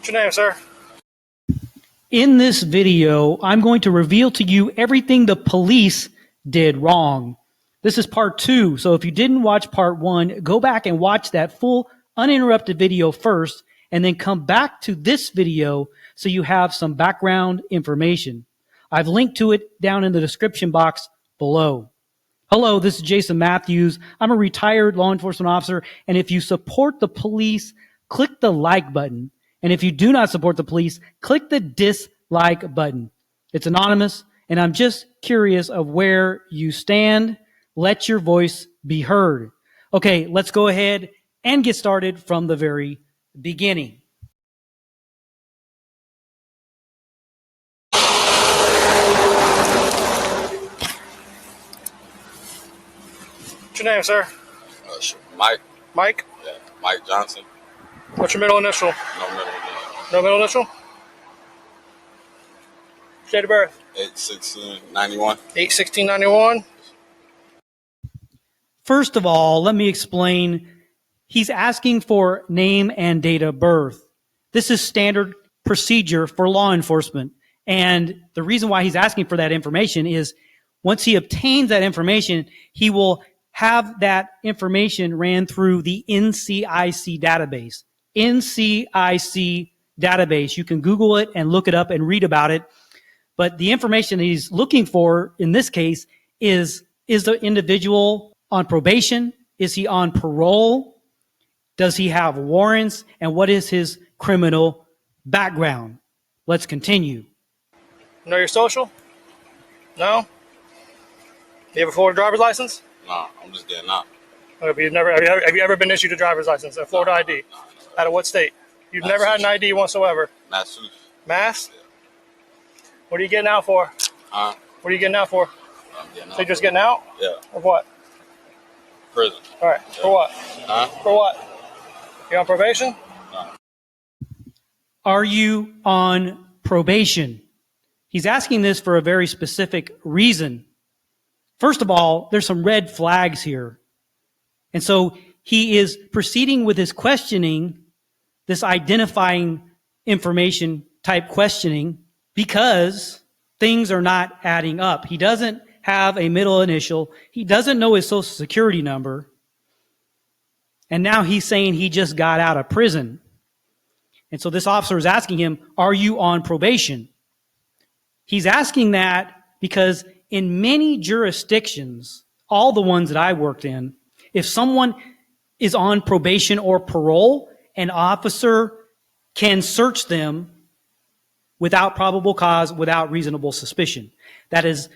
What's your name, sir? In this video, I'm going to reveal to you everything the police did wrong. This is part 2, so if you didn't watch part 1, go back and watch that full uninterrupted video first, and then come back to this video so you have some background information. I've linked to it down in the description box below. Hello, this is Jason Matthews. I'm a retired law enforcement officer, and if you support the police, click the like button. And if you do not support the police, click the dislike button. It's anonymous, and I'm just curious of where you stand. Let your voice be heard. Okay, let's go ahead and get started from the very beginning. What's your name, sir? Sure. Mike. Mike? Yeah, Mike Johnson. What's your middle initial? No middle name. No middle initial? Date of birth? 8/16/91. 8/16/91. First of all, let me explain. He's asking for name and date of birth. This is standard procedure for law enforcement. And the reason why he's asking for that information is once he obtains that information, he will have that information ran through the NCIC database. NCIC database. You can Google it and look it up and read about it. But the information he's looking for in this case is the individual on probation? Is he on parole? Does he have warrants? And what is his criminal background? Let's continue. Know your social? No? You have a Florida driver's license? Nah, I'm just getting out. Or have you ever been issued a driver's license, a Florida ID? Nah. Out of what state? You've never had an ID whatsoever? Massachusetts. Mass? Yeah. What are you getting out for? Huh? What are you getting out for? I'm getting out. So you're just getting out? Yeah. Of what? Prison. All right. Yeah. For what? Huh? For what? You on probation? Nah. Are you on probation? He's asking this for a very specific reason. First of all, there's some red flags here. And so he is proceeding with his questioning, this identifying information type questioning, because things are not adding up. He doesn't have a middle initial. He doesn't know his social security number. And now he's saying he just got out of prison. And so this officer is asking him, are you on probation? He's asking that because in many jurisdictions, all the ones that I worked in, if someone is on probation or parole, an officer can search them without probable cause, without reasonable suspicion. That is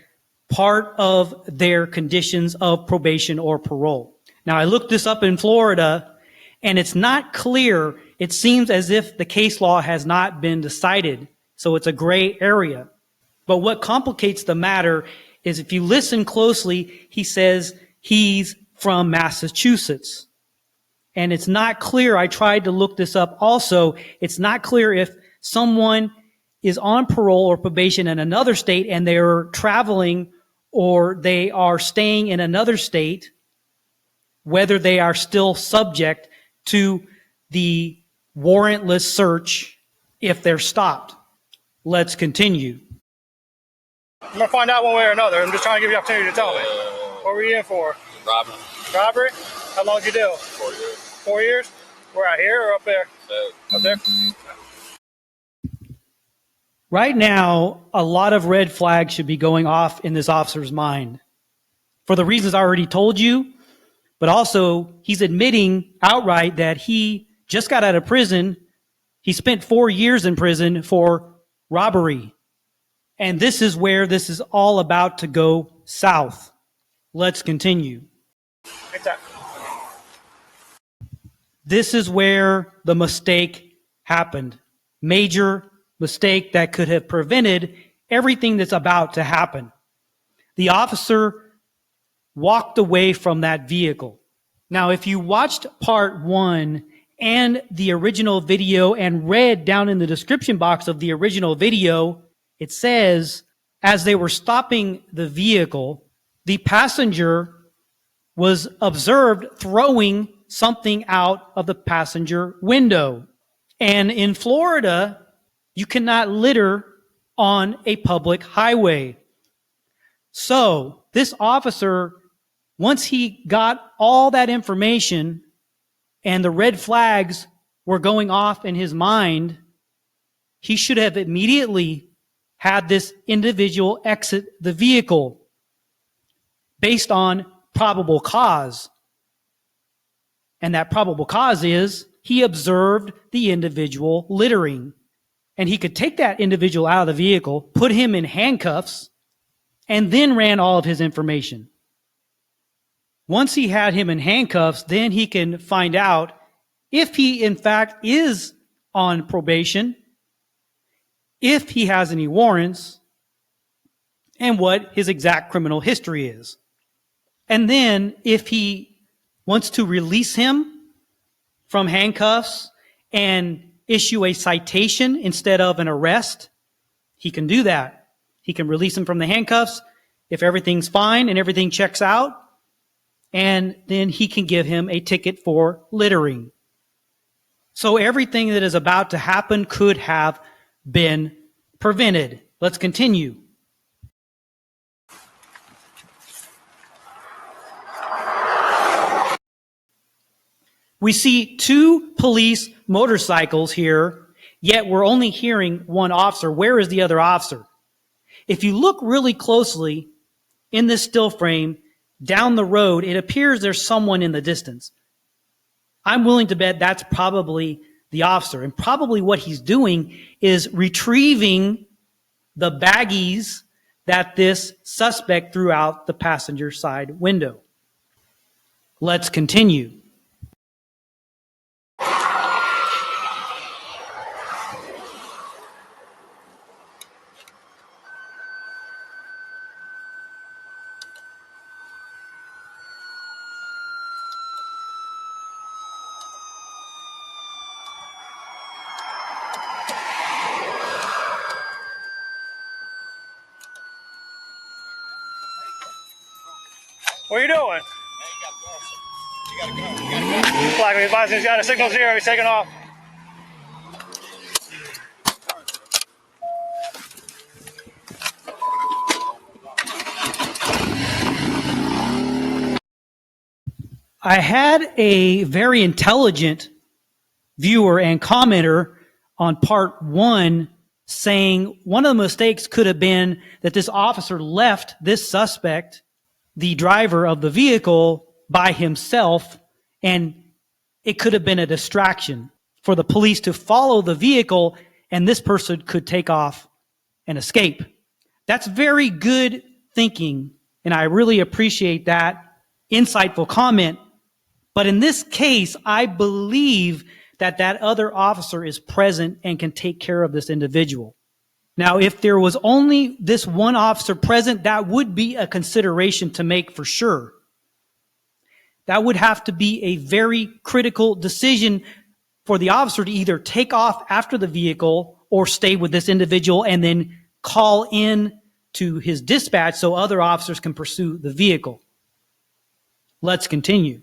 part of their conditions of probation or parole. Now, I looked this up in Florida, and it's not clear. It seems as if the case law has not been decided, so it's a gray area. But what complicates the matter is if you listen closely, he says he's from Massachusetts. And it's not clear. I tried to look this up also. It's not clear if someone is on parole or probation in another state and they're traveling or they are staying in another state, whether they are still subject to the warrantless search if they're stopped. Let's continue. I'm going to find out one way or another. I'm just trying to give you the opportunity to tell me. What were you in for? Robbery. Robbery? How long did you do? 4 years. 4 years? We're out here or up there? Up there? Right now, a lot of red flags should be going off in this officer's mind. For the reasons I already told you, but also he's admitting outright that he just got out of prison. He spent 4 years in prison for robbery. And this is where this is all about to go south. Let's continue. This is where the mistake happened. Major mistake that could have prevented everything that's about to happen. The officer walked away from that vehicle. Now, if you watched part 1 and the original video and read down in the description box of the original video, it says, as they were stopping the vehicle, the passenger was observed throwing something out of the passenger window. And in Florida, you cannot litter on a public highway. So this officer, once he got all that information and the red flags were going off in his mind, he should have immediately had this individual exit the vehicle based on probable cause. And that probable cause is he observed the individual littering. And he could take that individual out of the vehicle, put him in handcuffs, and then ran all of his information. Once he had him in handcuffs, then he can find out if he in fact is on probation, if he has any warrants, and what his exact criminal history is. And then if he wants to release him from handcuffs and issue a citation instead of an arrest, he can do that. He can release him from the handcuffs if everything's fine and everything checks out, and then he can give him a ticket for littering. So everything that is about to happen could have been prevented. Let's continue. We see two police motorcycles here, yet we're only hearing one officer. Where is the other officer? If you look really closely in this still frame, down the road, it appears there's someone in the distance. I'm willing to bet that's probably the officer. And probably what he's doing is retrieving the baggies that this suspect threw out the passenger side window. Let's continue. What are you doing? Flag advising he's got a signal 0. He's taking off. I had a very intelligent viewer and commenter on part 1 saying one of the mistakes could have been that this officer left this suspect, the driver of the vehicle, by himself, and it could have been a distraction for the police to follow the vehicle, and this person could take off and escape. That's very good thinking, and I really appreciate that insightful comment. But in this case, I believe that that other officer is present and can take care of this individual. Now, if there was only this one officer present, that would be a consideration to make for sure. That would have to be a very critical decision for the officer to either take off after the vehicle or stay with this individual and then call in to his dispatch so other officers can pursue the vehicle. Let's continue.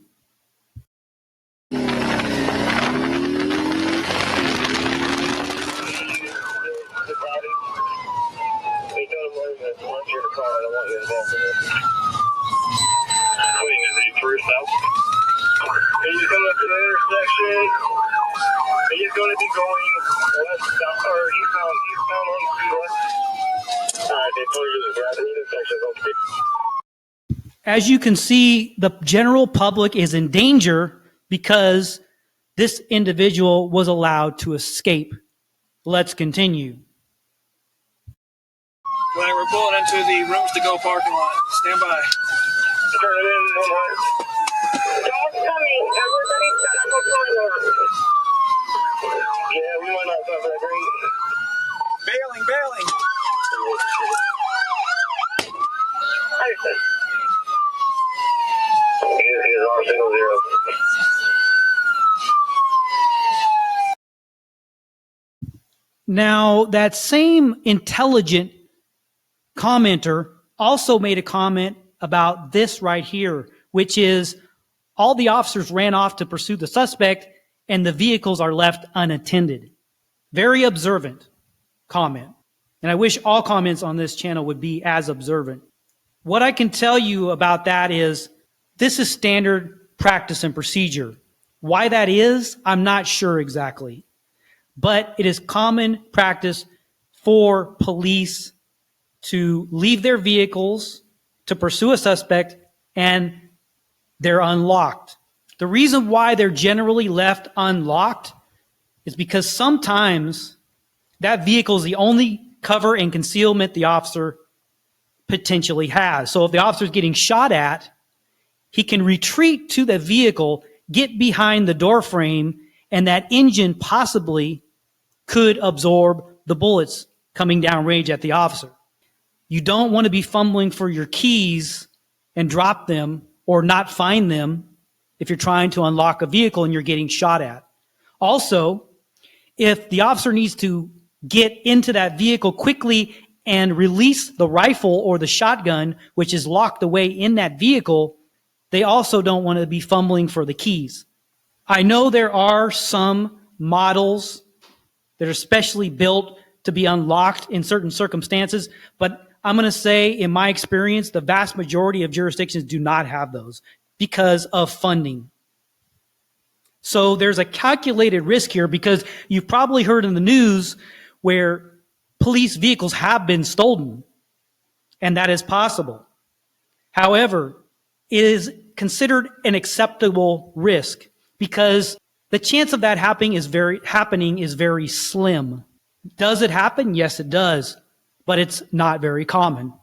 He's coming up to the intersection. He's going to be going west, or he's bound on the west. They told you to grab the intersection. As you can see, the general public is in danger because this individual was allowed to escape. Let's continue. Right, we're pulling into the rooms to go parking lot. Stand by. Turn it in, 100. Dog's coming. Everybody set up a timer. Yeah, we might not cover that green. Bailing. Here's our signal 0. Now, that same intelligent commenter also made a comment about this right here, which is all the officers ran off to pursue the suspect, and the vehicles are left unattended. Very observant comment. And I wish all comments on this channel would be as observant. What I can tell you about that is this is standard practice and procedure. Why that is, I'm not sure exactly. But it is common practice for police to leave their vehicles to pursue a suspect and they're unlocked. The reason why they're generally left unlocked is because sometimes that vehicle is the only cover and concealment the officer potentially has. So if the officer is getting shot at, he can retreat to the vehicle, get behind the door frame, and that engine possibly could absorb the bullets coming down range at the officer. You don't want to be fumbling for your keys and drop them or not find them if you're trying to unlock a vehicle and you're getting shot at. Also, if the officer needs to get into that vehicle quickly and release the rifle or the shotgun, which is locked away in that vehicle, they also don't want to be fumbling for the keys. I know there are some models that are specially built to be unlocked in certain circumstances, but I'm going to say, in my experience, the vast majority of jurisdictions do not have those because of funding. So there's a calculated risk here because you've probably heard in the news where police vehicles have been stolen, and that is possible. However, it is considered an acceptable risk because the chance of that happening is very slim. Does it happen? Yes, it does, but it's not very common.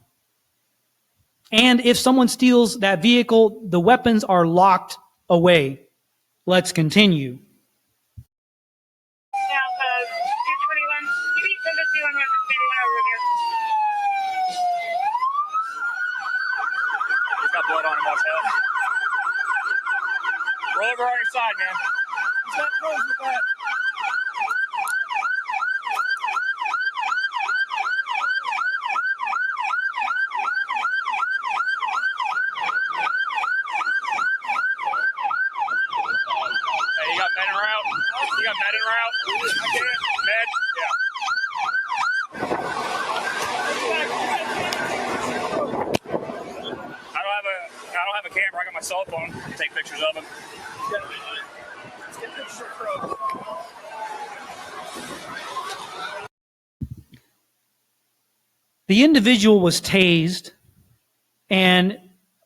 And if someone steals that vehicle, the weapons are locked away. Let's continue. He's got blood on him, watch out. Roll over on your side, man. He's got pros with that. Hey, you got med en route? You got med en route? I can't. Med? Yeah. I don't have a camera. I got my cell phone to take pictures of him. Let's get pictures of Crow. The individual was tased, and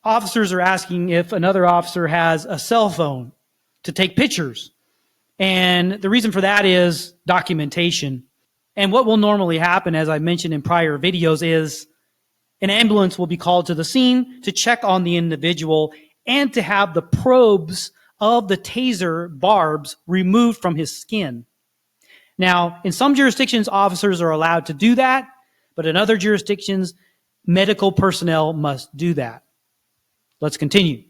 officers are asking if another officer has a cell phone to take pictures. And the reason for that is documentation. And what will normally happen, as I mentioned in prior videos, is an ambulance will be called to the scene to check on the individual and to have the probes of the taser barbs removed from his skin. Now, in some jurisdictions, officers are allowed to do that, but in other jurisdictions, medical personnel must do that. Let's continue.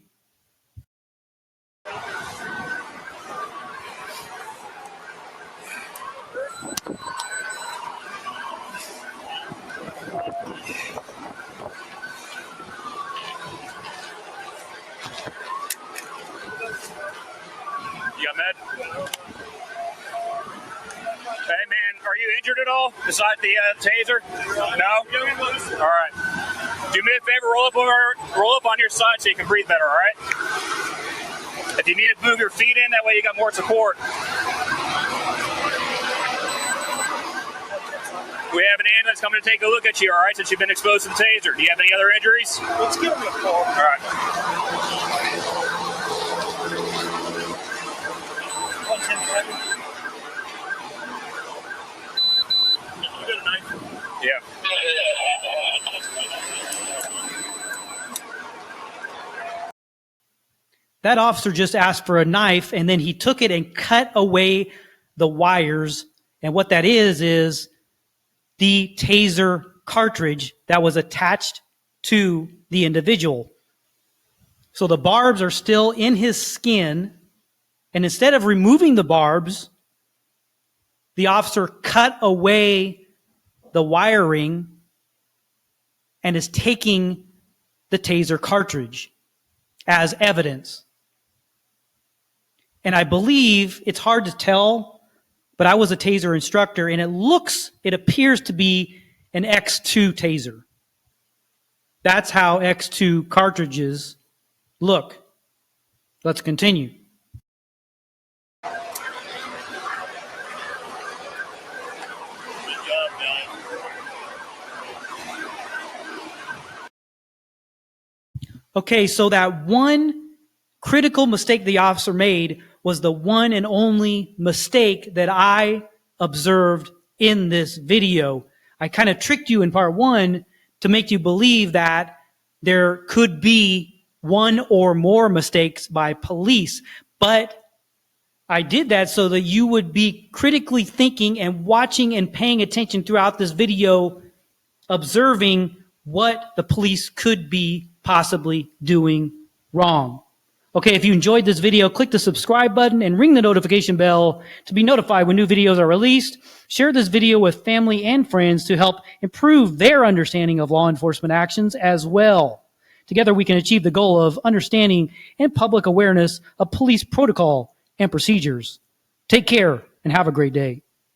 You got med? Hey, man, are you injured at all besides the taser? No? All right. Do me a favor, roll up on your side so you can breathe better, all right? If you need to move your feet in, that way you got more support. We have an ambulance coming to take a look at you, all right, since you've been exposed to the taser. Do you have any other injuries? Let's give him a call. All right. 110. You got a knife? Yeah. That officer just asked for a knife, and then he took it and cut away the wires. And what that is the taser cartridge that was attached to the individual. So the barbs are still in his skin, and instead of removing the barbs, the officer cut away the wiring and is taking the taser cartridge as evidence. And I believe, it's hard to tell, but I was a taser instructor, and it appears to be an X2 taser. That's how X2 cartridges look. Let's continue. Okay, so that one critical mistake the officer made was the one and only mistake that I observed in this video. I kind of tricked you in part one to make you believe that there could be one or more mistakes by police, but I did that so that you would be critically thinking and watching and paying attention throughout this video, observing what the police could be possibly doing wrong. Okay, if you enjoyed this video, click the subscribe button and ring the notification bell to be notified when new videos are released. Share this video with family and friends to help improve their understanding of law enforcement actions as well. Together we can achieve the goal of understanding and public awareness of police protocol and procedures. Take care and have a great day.